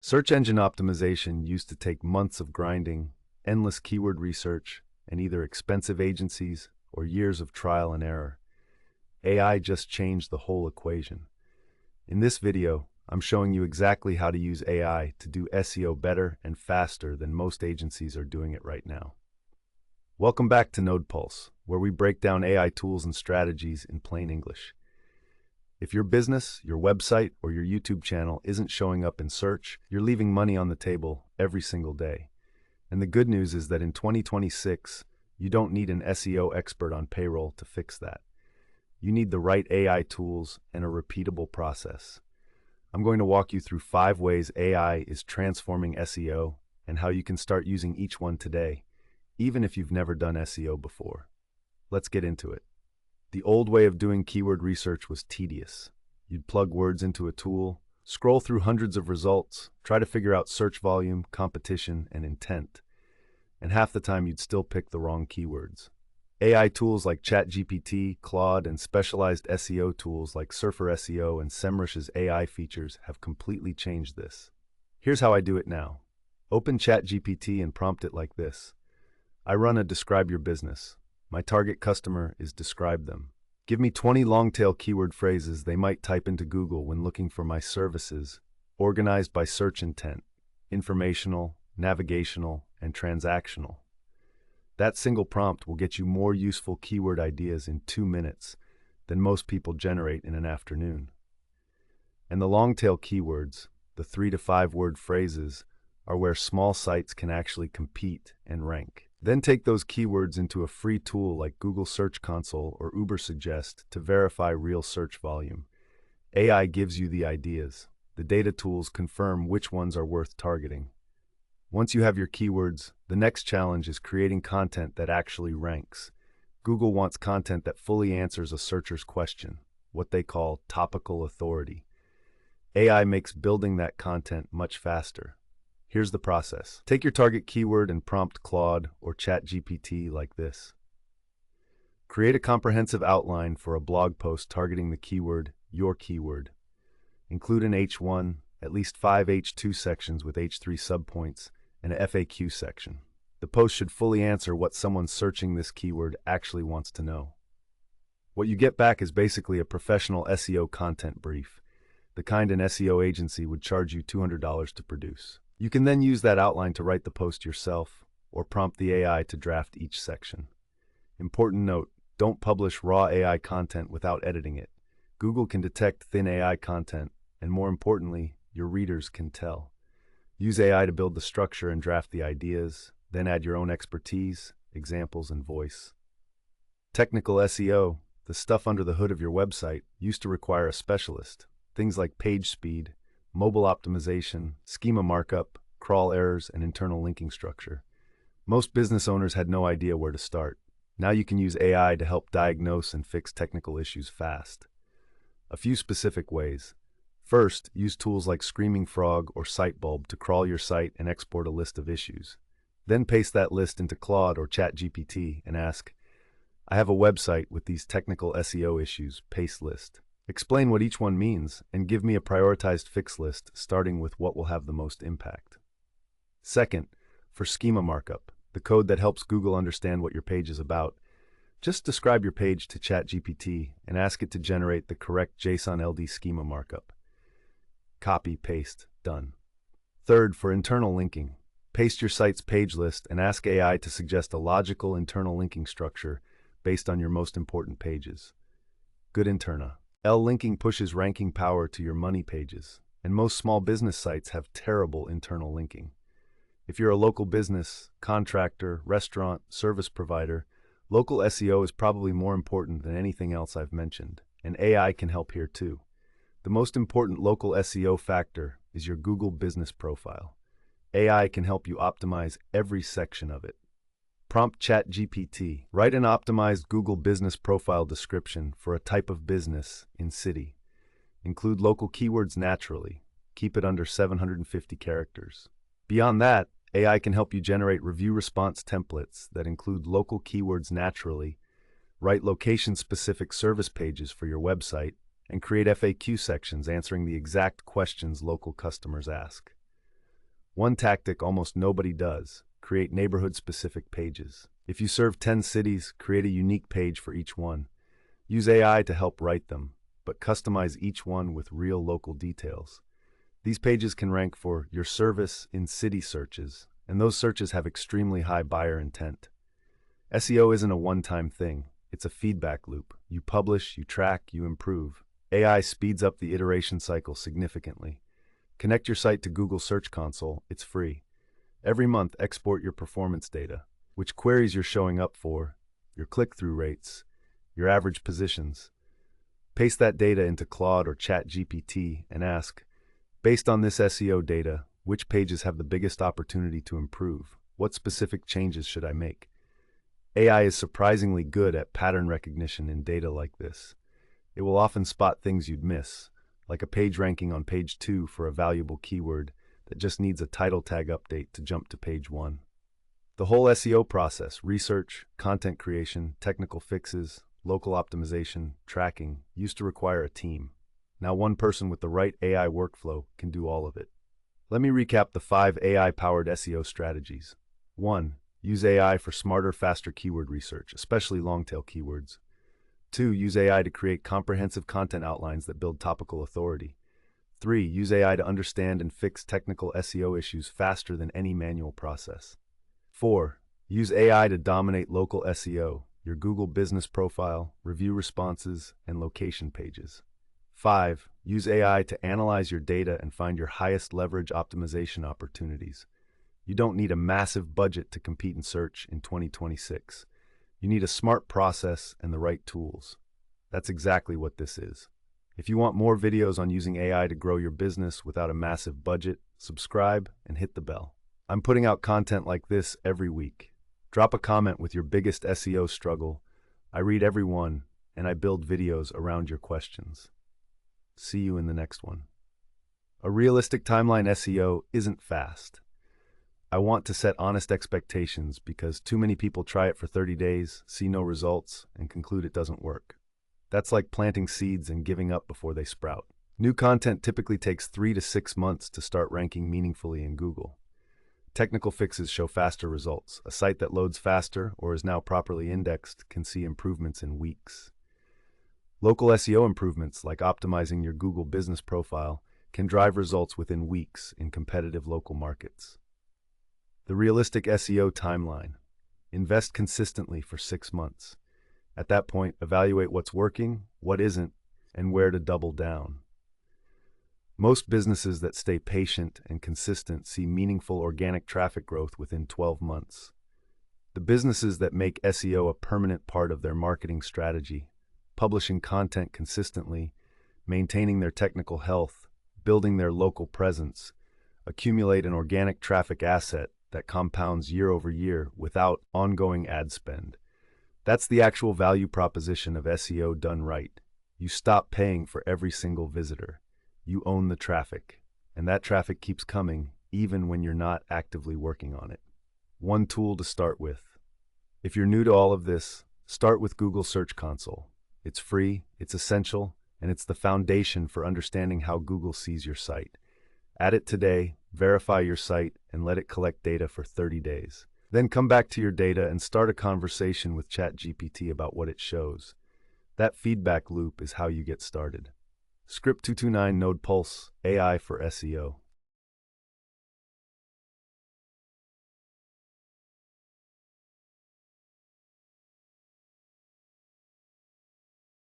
Search engine optimization used to take months of grinding, endless keyword research, and either expensive agencies or years of trial and error. AI just changed the whole equation. In this video, I'm showing you exactly how to use AI to do SEO better and faster than most agencies are doing it right now. Welcome back to NodePulse, where we break down AI tools and strategies in plain English. If your business, your website, or your YouTube channel isn't showing up in search, you're leaving money on the table every single day. And the good news is that in 2026, you don't need an SEO expert on payroll to fix that. You need the right AI tools and a repeatable process. I'm going to walk you through 5 ways AI is transforming SEO and how you can start using each one today, even if you've never done SEO before. Let's get into it. The old way of doing keyword research was tedious. You'd plug words into a tool, scroll through hundreds of results, try to figure out search volume, competition, and intent. And half the time you'd still pick the wrong keywords. AI tools like ChatGPT, Claude, and specialized SEO tools like Surfer SEO and SEMrush's AI features have completely changed this. Here's how I do it now. Open ChatGPT and prompt it like this. I run a describe your business. My target customer is describe them. Give me 20 long-tail keyword phrases they might type into Google when looking for my services, organized by search intent, informational, navigational, and transactional. That single prompt will get you more useful keyword ideas in 2 minutes than most people generate in an afternoon. And the long-tail keywords, the 3 to 5 word phrases, are where small sites can actually compete and rank. Then take those keywords into a free tool like Google Search Console or Ubersuggest to verify real search volume. AI gives you the ideas. The data tools confirm which ones are worth targeting. Once you have your keywords, the next challenge is creating content that actually ranks. Google wants content that fully answers a searcher's question, what they call topical authority. AI makes building that content much faster. Here's the process. Take your target keyword and prompt Claude or ChatGPT like this. Create a comprehensive outline for a blog post targeting the keyword, your keyword. Include an H1, at least 5 H2 sections with H3 subpoints, and a FAQ section. The post should fully answer what someone searching this keyword actually wants to know. What you get back is basically a professional SEO content brief, the kind an SEO agency would charge you $200 to produce. You can then use that outline to write the post yourself or prompt the AI to draft each section. Important note, don't publish raw AI content without editing it. Google can detect thin AI content, and more importantly, your readers can tell. Use AI to build the structure and draft the ideas, then add your own expertise, examples, and voice. Technical SEO, the stuff under the hood of your website, used to require a specialist. Things like page speed, mobile optimization, schema markup, crawl errors, and internal linking structure. Most business owners had no idea where to start. Now you can use AI to help diagnose and fix technical issues fast. A few specific ways. First, use tools like Screaming Frog or Sitebulb to crawl your site and export a list of issues. Then paste that list into Claude or ChatGPT and ask, I have a website with these technical SEO issues, paste list. Explain what each one means and give me a prioritized fix list starting with what will have the most impact. Second, for schema markup, the code that helps Google understand what your page is about, just describe your page to ChatGPT and ask it to generate the correct JSON LD schema markup. Copy, paste, done. Third, for internal linking, paste your site's page list and ask AI to suggest a logical internal linking structure based on your most important pages. Good interna. Linking pushes ranking power to your money pages, and most small business sites have terrible internal linking. If you're a local business, contractor, restaurant, service provider, local SEO is probably more important than anything else I've mentioned, and AI can help here too. The most important local SEO factor is your Google business profile. AI can help you optimize every section of it. Prompt ChatGPT. Write an optimized Google business profile description for a type of business in city. Include local keywords naturally. Keep it under 750 characters. Beyond that, AI can help you generate review response templates that include local keywords naturally, write location-specific service pages for your website, and create FAQ sections answering the exact questions local customers ask. One tactic almost nobody does: create neighborhood-specific pages. If you serve 10 cities, create a unique page for each one. Use AI to help write them, but customize each one with real local details. These pages can rank for your service in city searches, and those searches have extremely high buyer intent. SEO isn't a one-time thing. It's a feedback loop. You publish, you track, you improve. AI speeds up the iteration cycle significantly. Connect your site to Google Search Console. It's free. Every month, export your performance data, which queries you're showing up for, your click-through rates, your average positions. Paste that data into Claude or ChatGPT and ask, based on this SEO data, which pages have the biggest opportunity to improve? What specific changes should I make? AI is surprisingly good at pattern recognition in data like this. It will often spot things you'd miss, like a page ranking on page 2 for a valuable keyword that just needs a title tag update to jump to page 1. The whole SEO process, research, content creation, technical fixes, local optimization, tracking, used to require a team. Now one person with the right AI workflow can do all of it. Let me recap the 5 AI-powered SEO strategies. 1. Use AI for smarter, faster keyword research, especially long-tail keywords. 2. Use AI to create comprehensive content outlines that build topical authority. 3. Use AI to understand and fix technical SEO issues faster than any manual process. 4. Use AI to dominate local SEO, your Google business profile, review responses, and location pages. 5. Use AI to analyze your data and find your highest leverage optimization opportunities. You don't need a massive budget to compete in search in 2026. You need a smart process and the right tools. That's exactly what this is. If you want more videos on using AI to grow your business without a massive budget, subscribe and hit the bell. I'm putting out content like this every week. Drop a comment with your biggest SEO struggle. I read every one, and I build videos around your questions. See you in the next one. A realistic timeline SEO isn't fast. I want to set honest expectations because too many people try it for 30 days, see no results, and conclude it doesn't work. That's like planting seeds and giving up before they sprout. New content typically takes 3 to 6 months to start ranking meaningfully in Google. Technical fixes show faster results. A site that loads faster or is now properly indexed can see improvements in weeks. Local SEO improvements, like optimizing your Google business profile, can drive results within weeks in competitive local markets. The realistic SEO timeline. Invest consistently for 6 months. At that point, evaluate what's working, what isn't, and where to double down. Most businesses that stay patient and consistent see meaningful organic traffic growth within 12 months. The businesses that make SEO a permanent part of their marketing strategy, publishing content consistently, maintaining their technical health, building their local presence, accumulate an organic traffic asset that compounds year over year without ongoing ad spend. That's the actual value proposition of SEO done right. You stop paying for every single visitor. You own the traffic, and that traffic keeps coming even when you're not actively working on it. One tool to start with. If you're new to all of this, start with Google Search Console. It's free, it's essential, and it's the foundation for understanding how Google sees your site. Add it today, verify your site, and let it collect data for 30 days. Then come back to your data and start a conversation with ChatGPT about what it shows. That feedback loop is how you get started. Script 229 Node Pulse, AI for SEO.